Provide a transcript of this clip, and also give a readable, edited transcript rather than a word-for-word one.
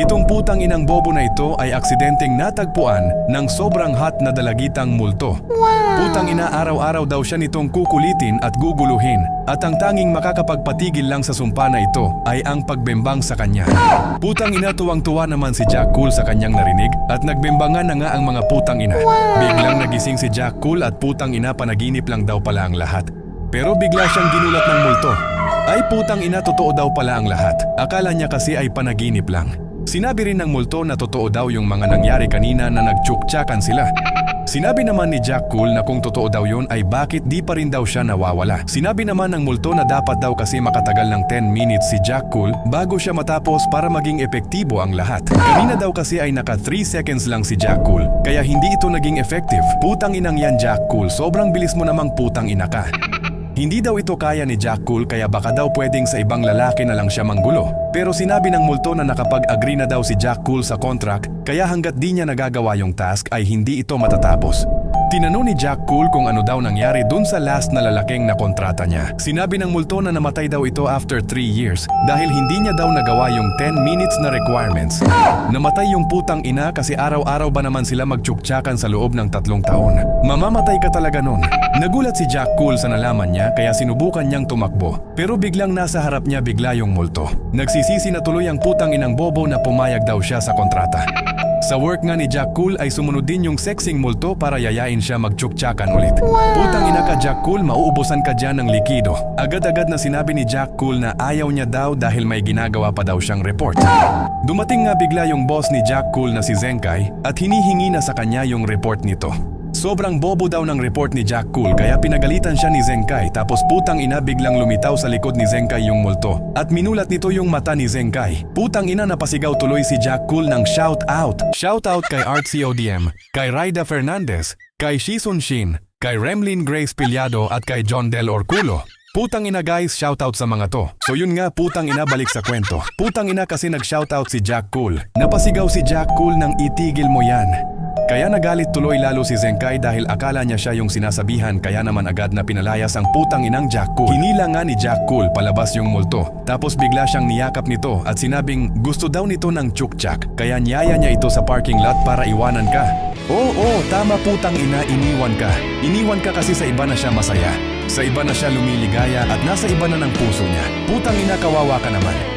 Itong putang inang bobo na ito ay aksidenteng natagpuan ng sobrang hot na dalagitang multo. Putang ina, araw-araw daw siya nitong kukulitin at guguluhin at ang tanging makakapagpatigil lang sa sumpa na ito ay ang pagbembang sa kanya. Putang ina, tuwang-tuwa naman si Jack Cool sa kanyang narinig at nagbembangan na nga ang mga putang ina. Biglang nagising si Jack Cool at putang ina, panaginip lang daw pala ang lahat. Pero bigla siyang ginulat ng multo. Ay putang ina, totoo daw pala ang lahat. Akala niya kasi ay panaginip lang. Sinabi rin ng multo na totoo daw yung mga nangyari kanina na nagtsuktsakan sila. Sinabi naman ni Jack Cool na kung totoo daw yun ay bakit di pa rin daw siya nawawala. Sinabi naman ng multo na dapat daw kasi makatagal ng 10 minutes si Jack Cool bago siya matapos para maging epektibo ang lahat. Kanina daw kasi ay naka 3 seconds lang si Jack Cool kaya hindi ito naging effective. Putang inang yan Jack Cool, sobrang bilis mo namang putang ina ka. Hindi daw ito kaya ni Jack Cool kaya baka daw pwedeng sa ibang lalaki na lang siya manggulo. Pero sinabi ng multo na nakapag-agree na daw si Jack Cool sa contract kaya hanggat di niya nagagawa yung task ay hindi ito matatapos. Tinanong ni Jack Cool kung ano daw nangyari dun sa last na lalaking na kontrata niya. Sinabi ng multo na namatay daw ito after 3 years dahil hindi niya daw nagawa yung 10 minutes na requirements. Namatay yung putang ina kasi araw-araw ba naman sila magtsuktsakan sa loob ng 3 taon. Mamamatay ka talaga nun. Nagulat si Jack Cool sa nalaman niya kaya sinubukan niyang tumakbo. Pero biglang nasa harap niya bigla yung multo. Nagsisisi na tuloy ang putang inang bobo na pumayag daw siya sa kontrata. Sa work nga ni Jack Cool ay sumunod din yung sexing multo para yayain siya magtsuktsakan ulit. Putang ina ka Jack Cool, mauubusan ka dyan ng likido. Agad-agad na sinabi ni Jack Cool na ayaw niya daw dahil may ginagawa pa daw siyang report. Dumating nga bigla yung boss ni Jack Cool na si Zenkai at hinihingi na sa kanya yung report nito. Sobrang bobo daw ng report ni Jack Cool kaya pinagalitan siya ni Zenkai tapos putang ina biglang lumitaw sa likod ni Zenkai yung multo at minulat nito yung mata ni Zenkai. Putang ina, napasigaw tuloy si Jack Cool ng shout out. Shout out kay RCODM, kay Raida Fernandez, kay Shizun Shin, kay Remlin Grace Piliado at kay John Del Orculo. Putang ina guys, shoutout sa mga to. So yun nga, putang ina, balik sa kwento. Putang ina kasi nag-shoutout si Jack Cool. Napasigaw si Jack Cool ng itigil mo yan. Kaya nagalit tuloy lalo si Zenkai dahil akala niya siya yung sinasabihan kaya naman agad na pinalayas ang putang inang Jack Cool. Hinila nga ni Jack Cool palabas yung multo. Tapos bigla siyang niyakap nito at sinabing gusto daw nito ng tsuktsak kaya niyaya niya ito sa parking lot para iwanan ka. Oo, tama putang ina, iniwan ka. Iniwan ka kasi sa iba na siya masaya. Sa iba na siya lumiligaya at nasa iba na ng puso niya. Putang ina, kawawa ka naman.